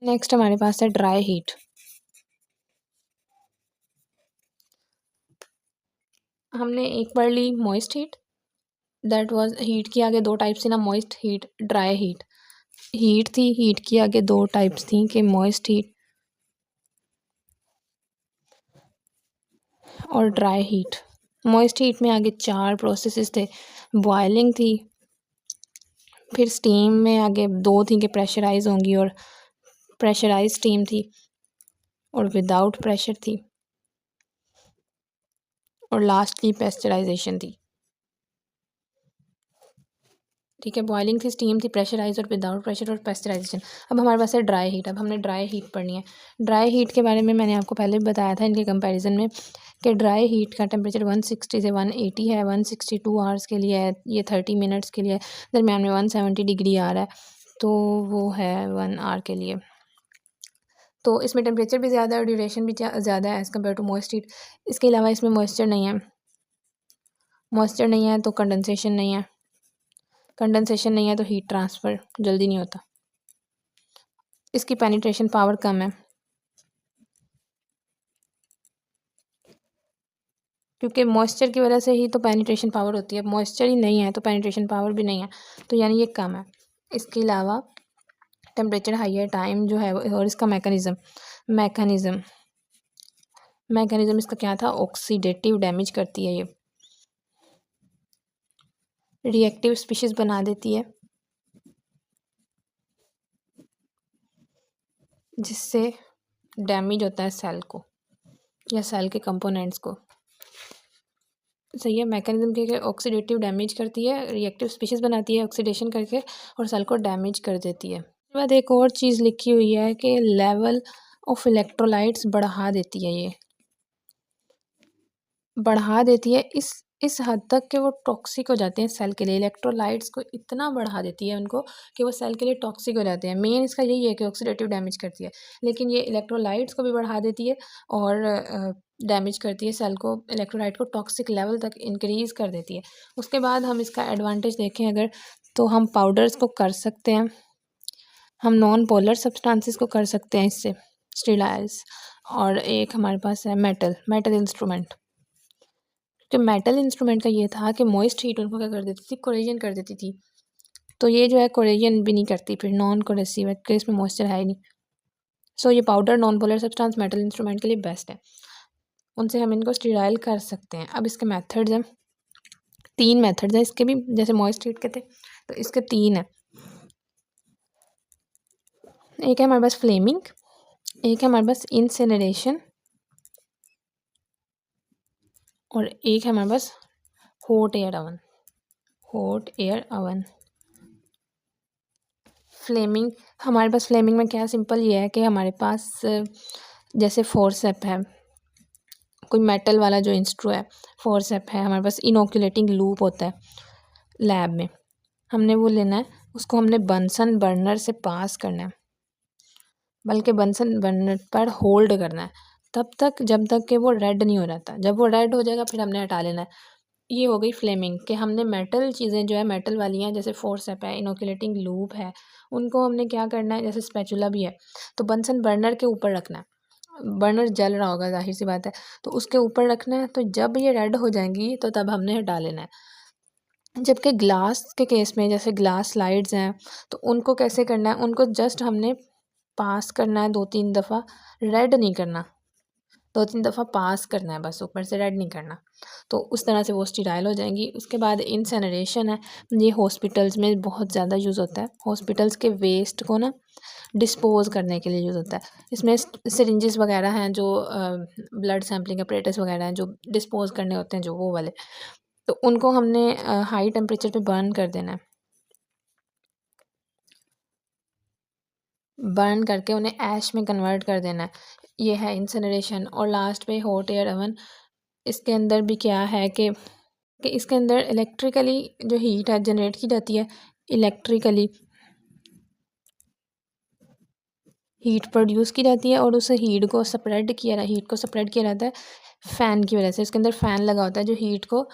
Next हमारे पास है dry heat. हमने एक पढ़ ली moist heat, that was heat की आगे दो टाइप्स थी ना, moist heat, dry heat. Heat थी, हीट की आगे दो टाइप्स थी कि मॉइस्ट हीट और ड्राई हीट। मॉइस्ट हीट में आगे चार प्रोसेसेस थे, बॉयलिंग थी, फिर स्टीम में आगे दो थी कि प्रेशराइज होंगी, और प्रेशराइज स्टीम थी, और विदाउट प्रेशर थी, और लास्टली पेस्चराइजेशन थी। ठीक है, बॉइलिंग थी, स्टीम थी, प्रेशराइज और विदाउट प्रेशर, और पेस्चराइजेशन। अब हमारे पास है ड्राई हीट। अब हमने ड्राई हीट पढ़नी है। ड्राई हीट के बारे में मैंने आपको पहले भी बताया था इनके कंपैरिजन में कि ड्राई हीट का टेम्परेचर 160 से 180 है, 162 आवर्स के लिए है, ये 30 मिनट्स के लिए, दरमियान में 170 डिग्री आ रहा है, तो वो है 1 आवर के लिए। तो इसमें टेम्परेचर भी ज़्यादा है और ड्यूरेशन भी ज़्यादा है as compared to moist heat. इसके अलावा इसमें मॉइस्चर नहीं है, मॉइस्चर नहीं है तो कंडेंसेशन नहीं है, कंडेंसेशन नहीं है तो हीट ट्रांसफ़र जल्दी नहीं होता। इसकी पेनिट्रेशन पावर कम है, क्योंकि मॉइस्चर की वजह से ही तो पेनिट्रेशन पावर होती है। मॉइस्चर ही नहीं है तो पेनिट्रेशन पावर भी नहीं है, तो यानी ये कम है। इसके अलावा टेम्परेचर हाइयर टाइम जो है और इसका मैकेनिज़्म इसका क्या था, ऑक्सीडेटिव डैमेज करती है, ये रिएक्टिव स्पीशीज़ बना देती है, जिससे डैमेज होता है सेल को या सेल के कंपोनेंट्स को। सही है, मैकेनिज्म के ऑक्सीडेटिव डैमेज करती है, रिएक्टिव स्पीशीज़ बनाती है ऑक्सीडेशन करके, और सेल को डैमेज कर देती है। उसके बाद एक और चीज़ लिखी हुई है कि लेवल ऑफ इलेक्ट्रोलाइट्स बढ़ा देती है, ये बढ़ा देती है इस हद तक कि वो टॉक्सिक हो जाते हैं सेल के लिए। इलेक्ट्रोलाइट्स को इतना बढ़ा देती है उनको कि वो सेल के लिए टॉक्सिक हो जाते हैं। मेन इसका यही है कि ऑक्सीडेटिव डैमेज करती है, लेकिन ये इलेक्ट्रोलाइट्स को भी बढ़ा देती है और डैमेज करती है सेल को, इलेक्ट्रोलाइट को टॉक्सिक लेवल तक इंक्रीज़ कर देती है। उसके बाद हम इसका एडवांटेज देखें अगर, तो हम पाउडर्स को कर सकते हैं, हम नॉन पोलर सब्सटेंसेस को कर सकते हैं इससे स्टेरिलाइज। और एक हमारे पास है मेटल इंस्ट्रूमेंट। तो मेटल इंस्ट्रूमेंट का ये था कि मॉइस्ट हीट उनको क्या कर देती थी, कोरेजन कर देती थी। तो ये जो है कोरेजन भी नहीं करती, फिर नॉन कोरेसिव है कि इसमें मॉइस्चर है ही नहीं। सो ये powder non polar substance metal instrument के लिए बेस्ट है, उनसे हम इनको स्टेराइल कर सकते हैं। अब इसके मेथड्स हैं, 3 मेथड्स हैं इसके भी, जैसे मॉइस्ट हीट के थे तो इसके 3 है। एक है हमारे पास फ्लेमिंग, एक है हमारे पास इंसिनरेशन, और एक है हमारे पास हॉट एयर ओवन। फ्लेमिंग, हमारे पास फ्लेमिंग में क्या, सिंपल ये है कि हमारे पास जैसे फोर्सेप है, कोई मेटल वाला जो इंस्ट्रू है, फोर्सेप है, हमारे पास इनोकुलेटिंग लूप होता है लैब में, हमने वो लेना है, उसको हमने बंसन बर्नर से पास करना है, बल्कि बंसन बर्नर पर होल्ड करना है तब तक जब तक कि वो रेड नहीं हो जाता। जब वो रेड हो जाएगा फिर हमने हटा लेना है। ये हो गई फ्लेमिंग कि हमने मेटल चीज़ें जो है मेटल वाली हैं, जैसे फोर्सेप है, इनोकुलेटिंग लूप है, उनको हमने क्या करना है, जैसे स्पैचुला भी है, तो बंसन बर्नर के ऊपर रखना है। बर्नर जल रहा होगा ज़ाहिर सी बात है, तो उसके ऊपर रखना है, तो जब ये रेड हो जाएंगी तो तब हमने हटा लेना है। जबकि ग्लास के केस में, जैसे ग्लास स्लाइड्स हैं, तो उनको कैसे करना है, उनको जस्ट हमने पास करना है 2-3 दफ़ा, रेड नहीं करना, 2-3 दफ़ा पास करना है बस, ऊपर से रेड नहीं करना, तो उस तरह से वो स्टेराइल हो जाएंगी। उसके बाद इंसिनरेशन है, ये हॉस्पिटल्स में बहुत ज़्यादा यूज़ होता है, हॉस्पिटल्स के वेस्ट को ना डिस्पोज़ करने के लिए यूज़ होता है। इसमें सिरिंजेस वगैरह हैं जो ब्लड सैम्पलिंग अपरेटस वगैरह हैं जो डिस्पोज़ करने होते हैं, जो वो वाले, तो उनको हमने हाई टेम्परेचर पे बर्न कर देना है, बर्न करके उन्हें ऐश में कन्वर्ट कर देना है। ये है इंसिनरेशन। और लास्ट पे हॉट एयर ओवन, इसके अंदर भी क्या है कि इसके अंदर इलेक्ट्रिकली जो हीट है जनरेट की जाती है, इलेक्ट्रिकली हीट प्रोड्यूस की जाती है, और उस हीट को स्प्रेड किया जाता है फ़ैन की वजह से। इसके अंदर फ़ैन लगा होता है जो हीट को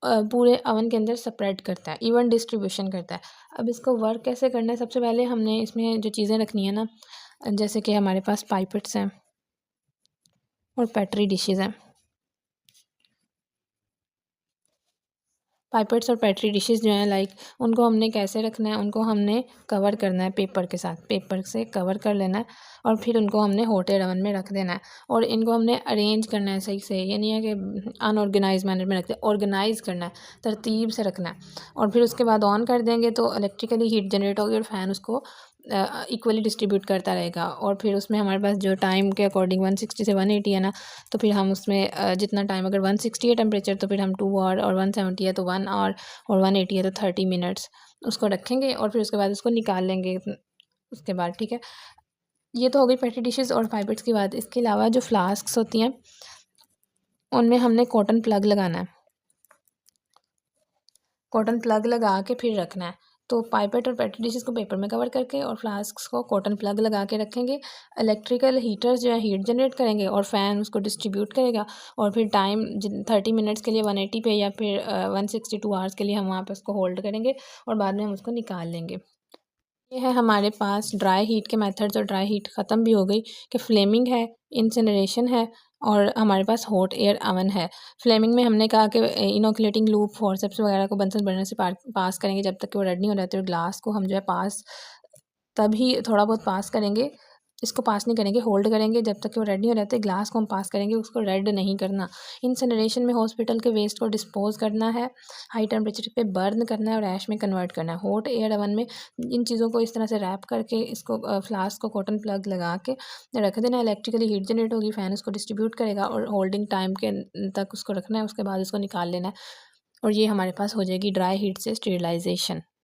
पूरे ओवन के अंदर स्प्रेड करता है, इवन डिस्ट्रीब्यूशन करता है। अब इसको वर्क कैसे करना है, सबसे पहले हमने इसमें जो चीज़ें रखनी है ना, जैसे कि हमारे पास पाइपेट्स हैं और पेट्री डिशेज़ हैं। पाइपेट्स और पेट्री डिशेज़ जो हैं लाइक उनको हमने कैसे रखना है, उनको हमने कवर करना है पेपर के साथ, पेपर से कवर कर लेना है और फिर उनको हमने हॉट एयर ओवन में रख देना है और इनको हमने अरेंज करना है सही से। ये नहीं है कि अनऑर्गेनाइज मैनर में रखते, ऑर्गेनाइज करना है, तरतीब से रखना है और फिर उसके बाद ऑन कर देंगे तो इलेक्ट्रिकली हीट जनरेट होगी और फ़ैन उसको इक्वली डिस्ट्रीब्यूट करता रहेगा और फिर उसमें हमारे पास जो टाइम के अकॉर्डिंग 160 से 180 है ना, तो फिर हम उसमें जितना टाइम, अगर 160 है टेम्परेचर तो फिर हम 2 आवर और 170 है तो 1 आवर और 180 है तो 30 मिनट्स उसको रखेंगे और फिर उसके बाद उसको निकाल लेंगे उसके बाद। ठीक है, ये तो हो गई पेट्री डिशेज़ और पाइपेट्स की बात। इसके अलावा जो फ्लास्क्स होती हैं उनमें हमने कॉटन प्लग लगाना है, कॉटन प्लग लगा के फिर रखना है। तो पाइपेट और पेट्री डिशेज़ को पेपर में कवर करके और फ्लास्क्स को कॉटन प्लग लगा के रखेंगे। इलेक्ट्रिकल हीटर्स जो है हीट जनरेट करेंगे और फ़ैन उसको डिस्ट्रीब्यूट करेगा और फिर टाइम 30 मिनट्स के लिए 180 पे या फिर 162 आवर्स के लिए हम वहाँ पे उसको होल्ड करेंगे और बाद में हम उसको निकाल लेंगे। ये है हमारे पास ड्राई हीट के मेथड्स और ड्राई हीट ख़त्म भी हो गई कि फ्लेमिंग है, इंसिनरेशन है और हमारे पास हॉट एयर ओवन है। फ्लेमिंग में हमने कहा कि इनोकुलेटिंग लूप फॉरसेप्स वगैरह को बंसन बर्नर से पास करेंगे जब तक कि वो रेड नहीं हो जाते और ग्लास को हम जो है पास तभी थोड़ा बहुत पास करेंगे, इसको पास नहीं करेंगे, होल्ड करेंगे जब तक कि वो रेड नहीं हो जाते। ग्लास को हम पास करेंगे, उसको रेड नहीं करना। इंसिनरेशन में हॉस्पिटल के वेस्ट को डिस्पोज करना है, हाई टेम्परेचर पे बर्न करना है और ऐश में कन्वर्ट करना है। हॉट एयर ओवन में इन चीज़ों को इस तरह से रैप करके इसको फ्लास्क को कॉटन प्लग लगा के रख देना। इलेक्ट्रिकली हीट जनरेट होगी, फ़ैन उसको डिस्ट्रीब्यूट करेगा और होल्डिंग टाइम के तक उसको रखना है, उसके बाद उसको निकाल लेना है और ये हमारे पास हो जाएगी ड्राई हीट से स्टेरिलाइजेशन।